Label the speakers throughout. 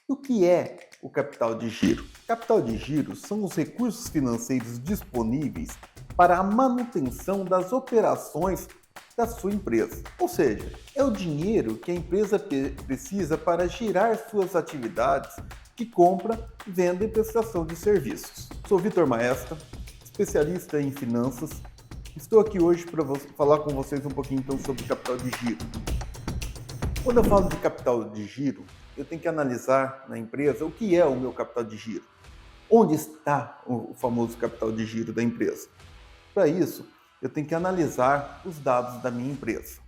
Speaker 1: E o que é o capital de giro? Capital de giro são os recursos financeiros disponíveis para a manutenção das operações da sua empresa. Ou seja, é o dinheiro que a empresa precisa para girar suas atividades de compra, venda e prestação de serviços. Sou Vitor Maestra, especialista em finanças. Estou aqui hoje para falar com vocês um pouquinho então sobre capital de giro. Quando eu falo de capital de giro, eu tenho que analisar na empresa o que é o meu capital de giro. Onde está o famoso capital de giro da empresa? Para isso, eu tenho que analisar os dados da minha empresa.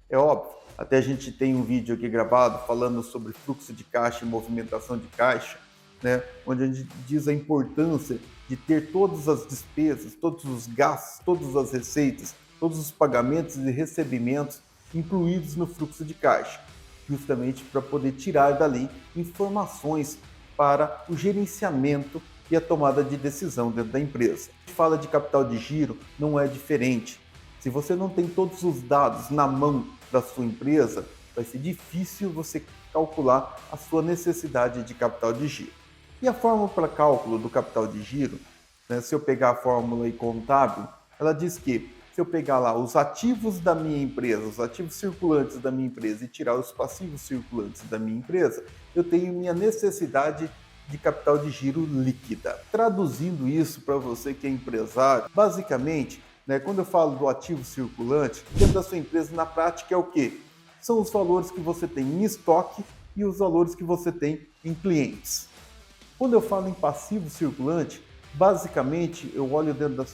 Speaker 1: É óbvio, até a gente tem um vídeo aqui gravado falando sobre fluxo de caixa e movimentação de caixa, né? Onde a gente diz a importância de ter todas as despesas, todos os gastos, todas as receitas, todos os pagamentos e recebimentos incluídos no fluxo de caixa, justamente para poder tirar dali informações para o gerenciamento e a tomada de decisão dentro da empresa. A gente fala de capital de giro, não é diferente. Se você não tem todos os dados na mão da sua empresa, vai ser difícil você calcular a sua necessidade de capital de giro. E a fórmula para cálculo do capital de giro, né, se eu pegar a fórmula aí contábil, ela diz que se eu pegar lá os ativos da minha empresa, os ativos circulantes da minha empresa e tirar os passivos circulantes da minha empresa, eu tenho minha necessidade de capital de giro líquida. Traduzindo isso para você que é empresário, basicamente, né, quando eu falo do ativo circulante, dentro da sua empresa, na prática é o quê? São os valores que você tem em estoque e os valores que você tem em clientes. Quando eu falo em passivo circulante, basicamente eu olho dentro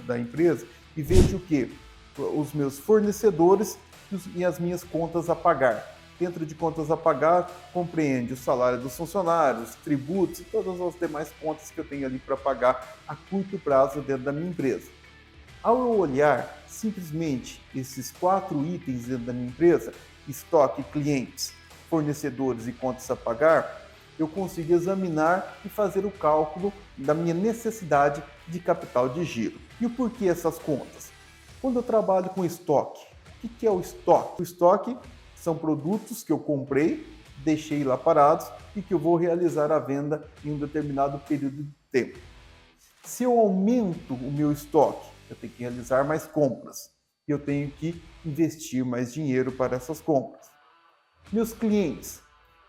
Speaker 1: da empresa e vejo o quê? Os meus fornecedores e as minhas contas a pagar. Dentro de contas a pagar, compreende o salário dos funcionários, tributos e todas as demais contas que eu tenho ali para pagar a curto prazo dentro da minha empresa. Ao eu olhar simplesmente esses 4 itens dentro da minha empresa, estoque, clientes, fornecedores e contas a pagar, eu consigo examinar e fazer o cálculo da minha necessidade de capital de giro. E o porquê essas contas? Quando eu trabalho com estoque, o que é o estoque? O estoque são produtos que eu comprei, deixei lá parados e que eu vou realizar a venda em um determinado período de tempo. Se eu aumento o meu estoque, eu tenho que realizar mais compras e eu tenho que investir mais dinheiro para essas compras. Meus clientes.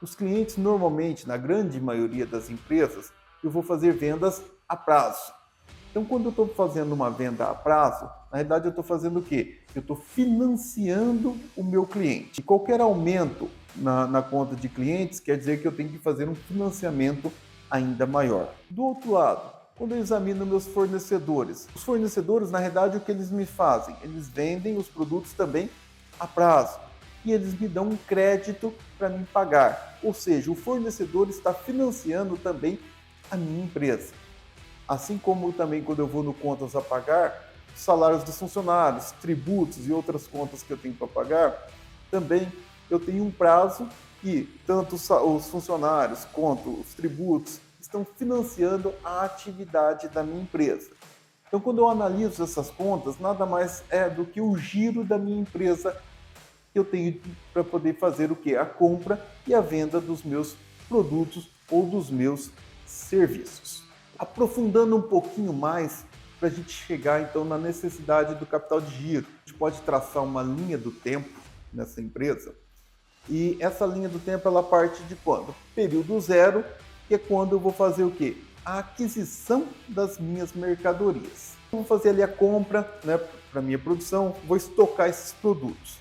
Speaker 1: Os clientes normalmente, na grande maioria das empresas, eu vou fazer vendas a prazo. Então, quando eu estou fazendo uma venda a prazo, na realidade eu estou fazendo o quê? Eu estou financiando o meu cliente. E qualquer aumento na conta de clientes quer dizer que eu tenho que fazer um financiamento ainda maior. Do outro lado, quando eu examino meus fornecedores, os fornecedores, na realidade, o que eles me fazem? Eles vendem os produtos também a prazo e eles me dão um crédito para me pagar. Ou seja, o fornecedor está financiando também a minha empresa. Assim como também quando eu vou no contas a pagar, salários dos funcionários, tributos e outras contas que eu tenho para pagar, também eu tenho um prazo e tanto os funcionários quanto os tributos estão financiando a atividade da minha empresa. Então, quando eu analiso essas contas, nada mais é do que o giro da minha empresa que eu tenho para poder fazer o quê? A compra e a venda dos meus produtos ou dos meus serviços. Aprofundando um pouquinho mais, para a gente chegar então na necessidade do capital de giro. A gente pode traçar uma linha do tempo nessa empresa e essa linha do tempo ela parte de quando? Período zero, que é quando eu vou fazer o quê? A aquisição das minhas mercadorias. Eu vou fazer ali a compra, né, para minha produção, vou estocar esses produtos.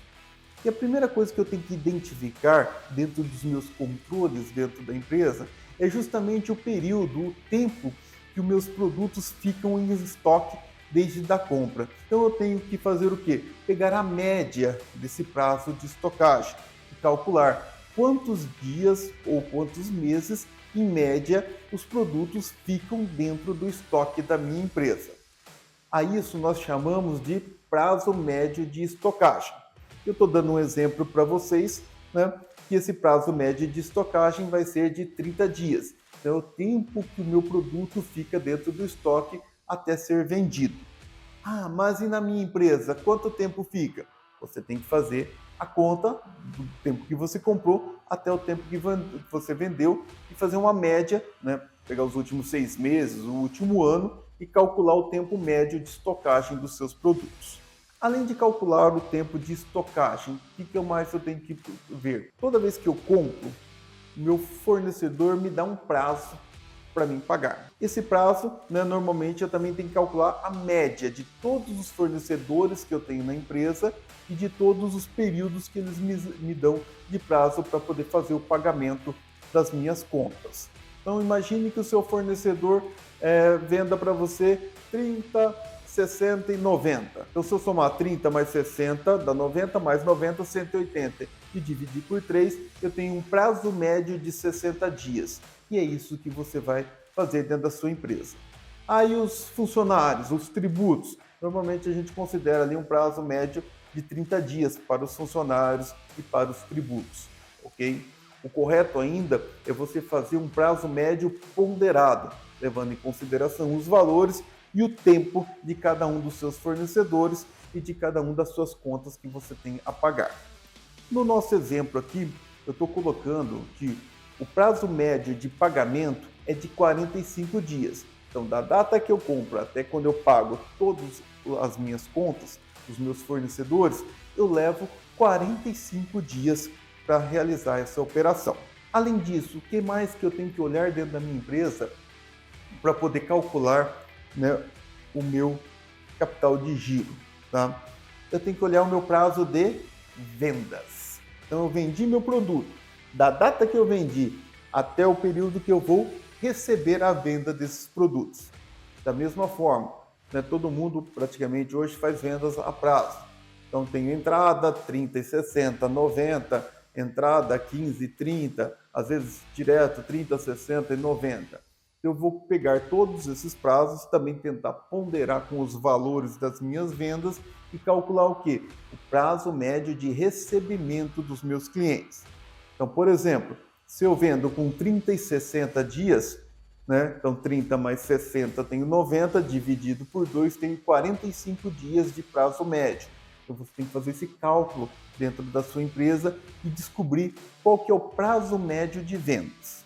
Speaker 1: E a primeira coisa que eu tenho que identificar dentro dos meus controles dentro da empresa é justamente o período, o tempo que os meus produtos ficam em estoque desde a compra. Então eu tenho que fazer o quê? Pegar a média desse prazo de estocagem e calcular quantos dias ou quantos meses, em média, os produtos ficam dentro do estoque da minha empresa. A isso nós chamamos de prazo médio de estocagem. Eu estou dando um exemplo para vocês, né, que esse prazo médio de estocagem vai ser de 30 dias. Então, é o tempo que o meu produto fica dentro do estoque até ser vendido. Ah, mas e na minha empresa? Quanto tempo fica? Você tem que fazer a conta do tempo que você comprou até o tempo que você vendeu e fazer uma média, né? Pegar os últimos 6 meses, o último ano e calcular o tempo médio de estocagem dos seus produtos. Além de calcular o tempo de estocagem, o que mais eu tenho que ver? Toda vez que eu compro, meu fornecedor me dá um prazo para mim pagar. Esse prazo, né, normalmente eu também tenho que calcular a média de todos os fornecedores que eu tenho na empresa e de todos os períodos que eles me dão de prazo para poder fazer o pagamento das minhas contas. Então imagine que o seu fornecedor venda para você 30, 60 e 90. Então se eu somar 30 mais 60 dá 90, mais 90, 180 e dividir por 3, eu tenho um prazo médio de 60 dias. E é isso que você vai fazer dentro da sua empresa. Aí os funcionários, os tributos, normalmente a gente considera ali um prazo médio de 30 dias para os funcionários e para os tributos, ok? O correto ainda é você fazer um prazo médio ponderado, levando em consideração os valores e o tempo de cada um dos seus fornecedores e de cada uma das suas contas que você tem a pagar. No nosso exemplo aqui, eu estou colocando que o prazo médio de pagamento é de 45 dias. Então, da data que eu compro até quando eu pago todas as minhas contas, os meus fornecedores, eu levo 45 dias para realizar essa operação. Além disso, o que mais que eu tenho que olhar dentro da minha empresa para poder calcular, né, o meu capital de giro? Tá? Eu tenho que olhar o meu prazo de vendas. Então, eu vendi meu produto. Da data que eu vendi até o período que eu vou receber a venda desses produtos. Da mesma forma, né, todo mundo praticamente hoje faz vendas a prazo. Então tem entrada 30 e 60, 90, entrada 15 e 30, às vezes direto 30, 60 e 90. Eu vou pegar todos esses prazos, também tentar ponderar com os valores das minhas vendas e calcular o quê? O prazo médio de recebimento dos meus clientes. Então, por exemplo, se eu vendo com 30 e 60 dias, né? Então 30 mais 60 tenho 90, dividido por 2 tenho 45 dias de prazo médio. Então você tem que fazer esse cálculo dentro da sua empresa e descobrir qual que é o prazo médio de vendas.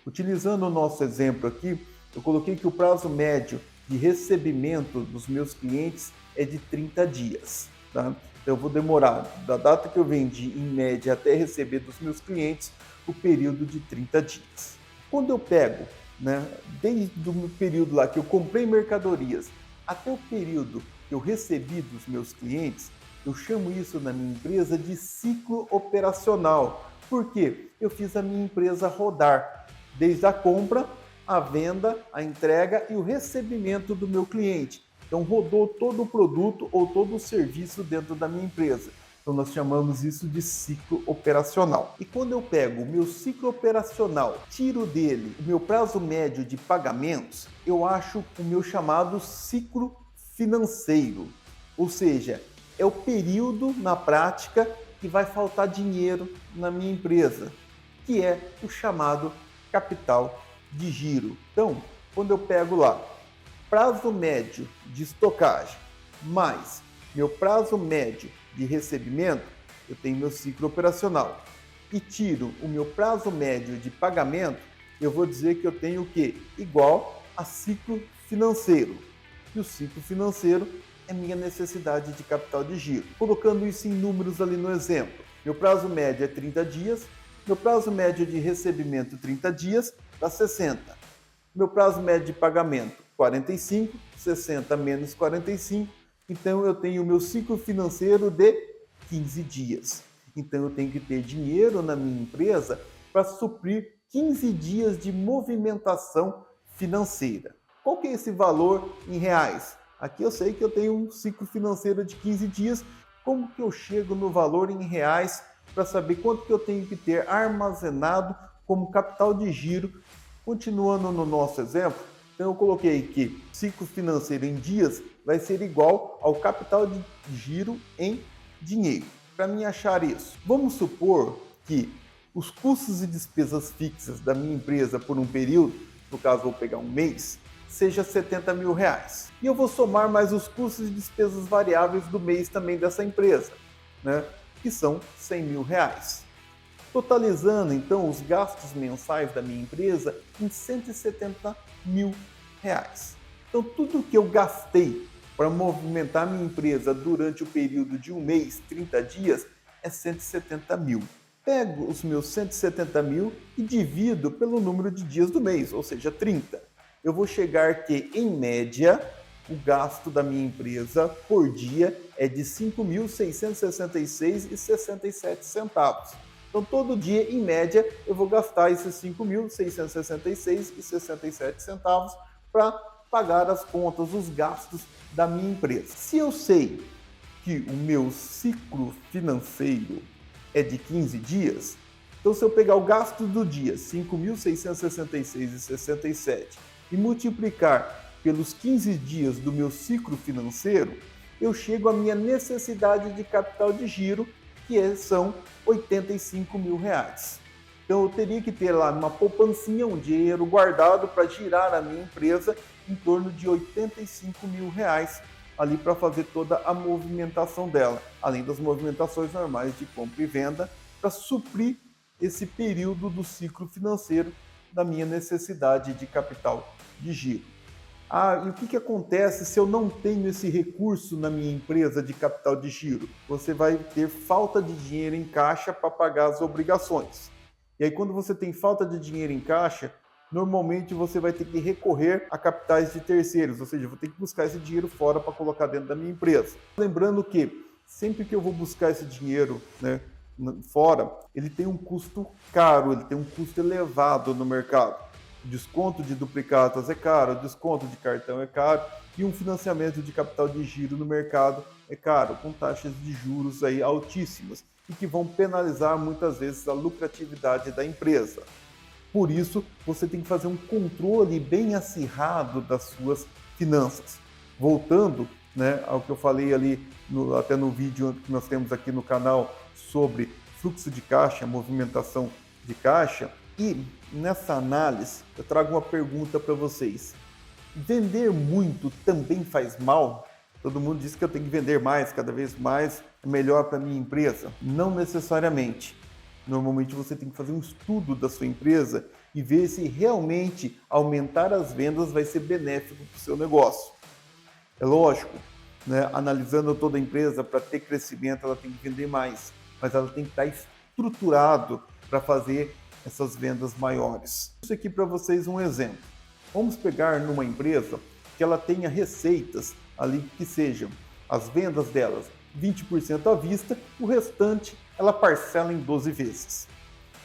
Speaker 1: Utilizando o nosso exemplo aqui, eu coloquei que o prazo médio de recebimento dos meus clientes é de 30 dias. Tá? Então eu vou demorar da data que eu vendi, em média, até receber dos meus clientes, o período de 30 dias. Quando eu pego, né, desde o período lá que eu comprei mercadorias até o período que eu recebi dos meus clientes, eu chamo isso na minha empresa de ciclo operacional. Por quê? Eu fiz a minha empresa rodar, desde a compra, a venda, a entrega e o recebimento do meu cliente. Então rodou todo o produto ou todo o serviço dentro da minha empresa. Então nós chamamos isso de ciclo operacional. E quando eu pego o meu ciclo operacional, tiro dele o meu prazo médio de pagamentos, eu acho o meu chamado ciclo financeiro. Ou seja, é o período na prática que vai faltar dinheiro na minha empresa, que é o chamado capital de giro. Então, quando eu pego lá prazo médio de estocagem mais meu prazo médio de recebimento, eu tenho meu ciclo operacional. E tiro o meu prazo médio de pagamento, eu vou dizer que eu tenho o quê? Igual a ciclo financeiro. E o ciclo financeiro é minha necessidade de capital de giro. Colocando isso em números ali no exemplo, meu prazo médio é 30 dias, meu prazo médio de recebimento 30 dias, dá 60. Meu prazo médio de pagamento 45, 60 menos 45, então eu tenho o meu ciclo financeiro de 15 dias. Então eu tenho que ter dinheiro na minha empresa para suprir 15 dias de movimentação financeira. Qual que é esse valor em reais? Aqui eu sei que eu tenho um ciclo financeiro de 15 dias. Como que eu chego no valor em reais para saber quanto que eu tenho que ter armazenado como capital de giro? Continuando no nosso exemplo, então eu coloquei que ciclo financeiro em dias vai ser igual ao capital de giro em dinheiro. Para mim achar isso, vamos supor que os custos e despesas fixas da minha empresa por um período, no caso vou pegar um mês, seja 70 mil reais. E eu vou somar mais os custos e despesas variáveis do mês também dessa empresa, né? que são R$ 100.000. Totalizando, então, os gastos mensais da minha empresa em R$ 170.000. Então, tudo que eu gastei para movimentar minha empresa durante o período de um mês, 30 dias, é 170 mil. Pego os meus 170 mil e divido pelo número de dias do mês, ou seja, 30. Eu vou chegar que, em média, o gasto da minha empresa por dia é de R$ 5.666,67. Então, todo dia, em média, eu vou gastar esses R$ 5.666,67 para pagar as contas, os gastos da minha empresa. Se eu sei que o meu ciclo financeiro é de 15 dias, então se eu pegar o gasto do dia, 5.666,67, e multiplicar pelos 15 dias do meu ciclo financeiro, eu chego à minha necessidade de capital de giro, que são R$ 85.000. Então eu teria que ter lá uma poupancinha, um dinheiro guardado para girar a minha empresa em torno de R$ 85.000 ali para fazer toda a movimentação dela, além das movimentações normais de compra e venda, para suprir esse período do ciclo financeiro da minha necessidade de capital de giro. E o que acontece se eu não tenho esse recurso na minha empresa de capital de giro? Você vai ter falta de dinheiro em caixa para pagar as obrigações. E aí, quando você tem falta de dinheiro em caixa, normalmente você vai ter que recorrer a capitais de terceiros, ou seja, eu vou ter que buscar esse dinheiro fora para colocar dentro da minha empresa. Lembrando que sempre que eu vou buscar esse dinheiro, né, fora, ele tem um custo caro, ele tem um custo elevado no mercado. O desconto de duplicatas é caro, o desconto de cartão é caro e um financiamento de capital de giro no mercado é caro, com taxas de juros aí altíssimas e que vão penalizar muitas vezes a lucratividade da empresa. Por isso, você tem que fazer um controle bem acirrado das suas finanças. Voltando, né, ao que eu falei ali, até no vídeo que nós temos aqui no canal sobre fluxo de caixa, movimentação de caixa, e nessa análise eu trago uma pergunta para vocês. Vender muito também faz mal? Todo mundo diz que eu tenho que vender mais, cada vez mais é melhor para a minha empresa. Não necessariamente. Normalmente você tem que fazer um estudo da sua empresa e ver se realmente aumentar as vendas vai ser benéfico para o seu negócio. É lógico, né? Analisando toda a empresa, para ter crescimento ela tem que vender mais, mas ela tem que estar estruturado para fazer essas vendas maiores. Isso aqui para vocês um exemplo. Vamos pegar numa empresa que ela tenha receitas ali que sejam as vendas delas 20% à vista, o restante ela parcela em 12 vezes.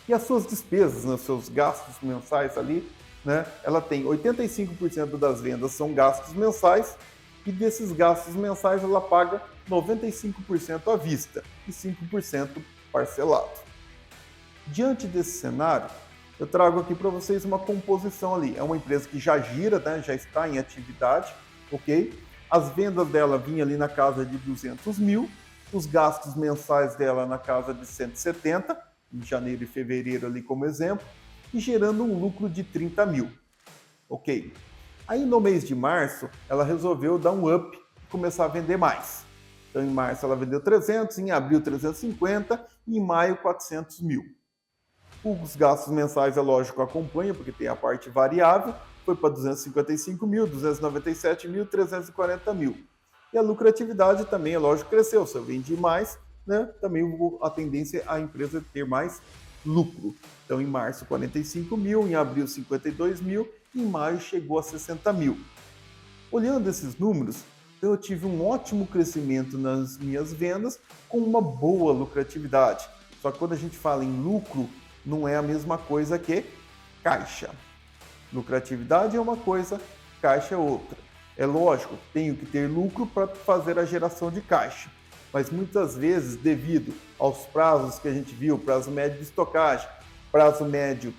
Speaker 1: E as suas despesas, os seus gastos mensais ali, né, ela tem 85% das vendas são gastos mensais e desses gastos mensais ela paga 95% à vista e 5% parcelado. Diante desse cenário, eu trago aqui para vocês uma composição ali. É uma empresa que já gira, né, já está em atividade, ok? As vendas dela vinham ali na casa de 200 mil, os gastos mensais dela na casa de 170, em janeiro e fevereiro ali como exemplo, e gerando um lucro de 30 mil, ok? Aí no mês de março, ela resolveu dar um up e começar a vender mais. Então em março ela vendeu 300, em abril 350 e em maio 400 mil. Os gastos mensais, é lógico, acompanha, porque tem a parte variável, foi para 255 mil, 297 mil, 340 mil. E a lucratividade também, é lógico, cresceu. Se eu vendi mais, né, também a tendência é a empresa ter mais lucro. Então, em março, 45 mil, em abril, 52 mil, e em maio chegou a 60 mil. Olhando esses números, eu tive um ótimo crescimento nas minhas vendas com uma boa lucratividade. Só que quando a gente fala em lucro, não é a mesma coisa que caixa. Lucratividade é uma coisa, caixa é outra. É lógico, tenho que ter lucro para fazer a geração de caixa. Mas muitas vezes, devido aos prazos que a gente viu, prazo médio de estocagem, prazo médio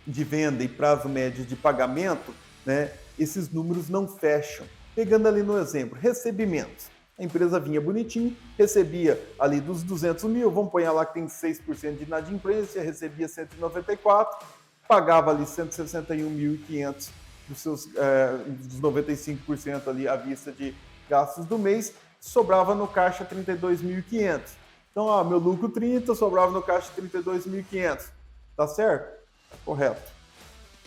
Speaker 1: de venda e prazo médio de pagamento, né, esses números não fecham. Pegando ali no exemplo, recebimentos. A empresa vinha bonitinho, recebia ali dos 200 mil, vamos pôr lá que tem 6% de inadimplência, recebia 194, pagava ali 161.500 dos 95% ali à vista de gastos do mês, sobrava no caixa 32.500. Então, meu lucro 30, sobrava no caixa 32.500. Tá certo? Tá correto.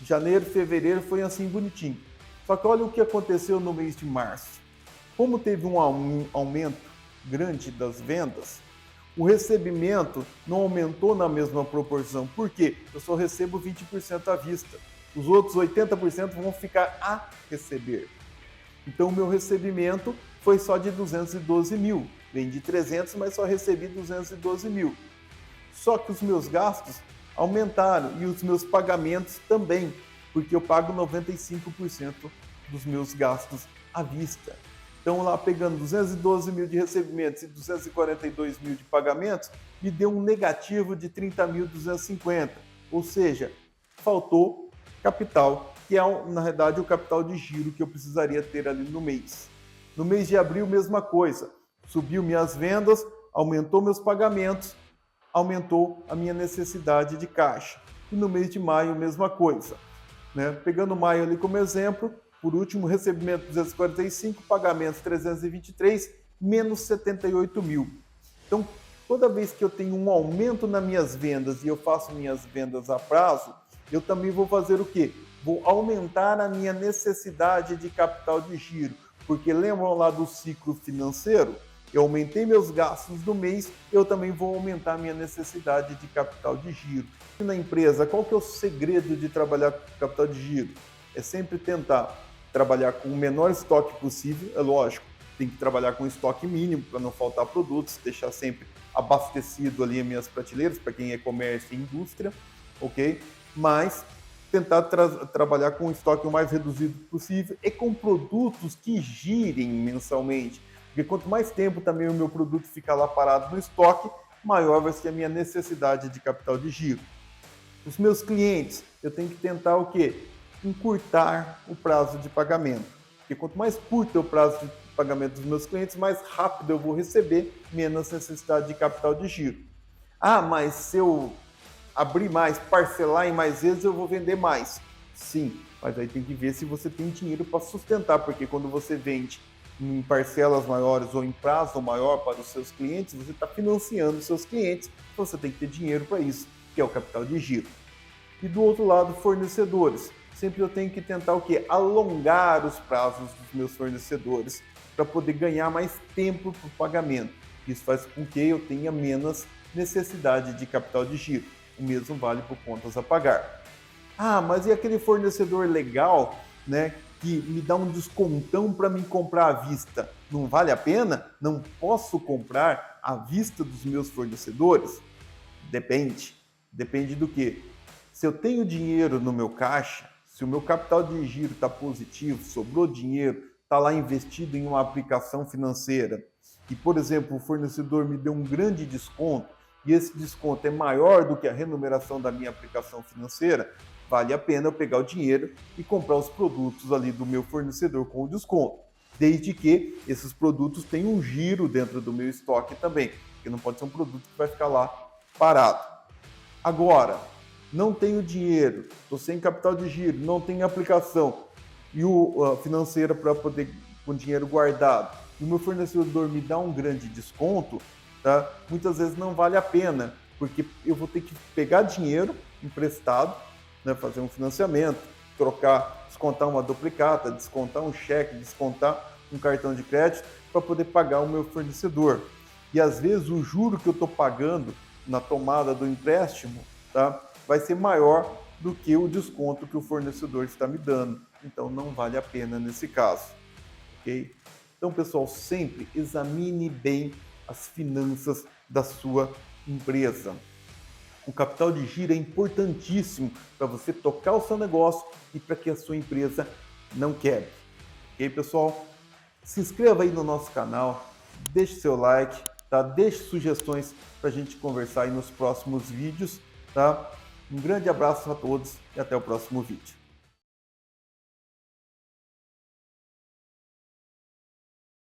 Speaker 1: Janeiro, fevereiro foi assim bonitinho. Só que olha o que aconteceu no mês de março. Como teve um aumento grande das vendas, o recebimento não aumentou na mesma proporção. Por quê? Eu só recebo 20% à vista. Os outros 80% vão ficar a receber. Então, o meu recebimento foi só de 212 mil. Vendi 300, mas só recebi 212 mil. Só que os meus gastos aumentaram e os meus pagamentos também, porque eu pago 95% dos meus gastos à vista. Então, lá pegando 212 mil de recebimentos e 242 mil de pagamentos, me deu um negativo de 30.250. Ou seja, faltou capital, que é, na verdade, o capital de giro que eu precisaria ter ali no mês. No mês de abril, mesma coisa. Subiu minhas vendas, aumentou meus pagamentos, aumentou a minha necessidade de caixa. E no mês de maio, mesma coisa. Né? Pegando maio ali como exemplo, por último, recebimento 245, pagamentos 323, menos 78 mil. Então, toda vez que eu tenho um aumento nas minhas vendas e eu faço minhas vendas a prazo, eu também vou fazer o quê? Vou aumentar a minha necessidade de capital de giro. Porque lembram lá do ciclo financeiro? Eu aumentei meus gastos do mês, eu também vou aumentar a minha necessidade de capital de giro. E na empresa, qual que é o segredo de trabalhar com capital de giro? É sempre tentar trabalhar com o menor estoque possível, é lógico, tem que trabalhar com estoque mínimo para não faltar produtos, deixar sempre abastecido ali as minhas prateleiras, para quem é comércio e indústria, ok? Mas tentar trabalhar com o estoque o mais reduzido possível e com produtos que girem mensalmente. Porque quanto mais tempo também o meu produto ficar lá parado no estoque, maior vai ser a minha necessidade de capital de giro. Os meus clientes, eu tenho que tentar o quê? Encurtar o prazo de pagamento. Porque quanto mais curto é o prazo de pagamento dos meus clientes, mais rápido eu vou receber, menos necessidade de capital de giro. Ah, mas se eu abrir mais, parcelar em mais vezes, eu vou vender mais. Sim, mas aí tem que ver se você tem dinheiro para sustentar, porque quando você vende em parcelas maiores ou em prazo maior para os seus clientes, você está financiando os seus clientes, então você tem que ter dinheiro para isso, que é o capital de giro. E do outro lado, fornecedores. Sempre eu tenho que tentar o quê? Alongar os prazos dos meus fornecedores para poder ganhar mais tempo para o pagamento. Isso faz com que eu tenha menos necessidade de capital de giro. O mesmo vale por contas a pagar. Ah, mas e aquele fornecedor legal, né, que me dá um descontão para me comprar à vista? Não vale a pena? Não posso comprar à vista dos meus fornecedores? Depende. Depende do quê? Se eu tenho dinheiro no meu caixa, se o meu capital de giro está positivo, sobrou dinheiro, está lá investido em uma aplicação financeira e, por exemplo, o fornecedor me deu um grande desconto e esse desconto é maior do que a remuneração da minha aplicação financeira, vale a pena eu pegar o dinheiro e comprar os produtos ali do meu fornecedor com o desconto, desde que esses produtos tenham um giro dentro do meu estoque também, porque não pode ser um produto que vai ficar lá parado. Agora, não tenho dinheiro, estou sem capital de giro, não tenho aplicação e o financeira para poder com dinheiro guardado, e o meu fornecedor me dá um grande desconto, tá? Muitas vezes não vale a pena, porque eu vou ter que pegar dinheiro emprestado, né, fazer um financiamento, trocar, descontar uma duplicata, descontar um cheque, descontar um cartão de crédito para poder pagar o meu fornecedor. E às vezes o juro que eu estou pagando na tomada do empréstimo, tá, vai ser maior do que o desconto que o fornecedor está me dando. Então não vale a pena nesse caso, ok? Então, pessoal, sempre examine bem as finanças da sua empresa. O capital de giro é importantíssimo para você tocar o seu negócio e para que a sua empresa não quebre. Ok, pessoal? Se inscreva aí no nosso canal, deixe seu like, tá? Deixe sugestões para a gente conversar aí nos próximos vídeos, tá? Um grande abraço a todos e até o próximo vídeo.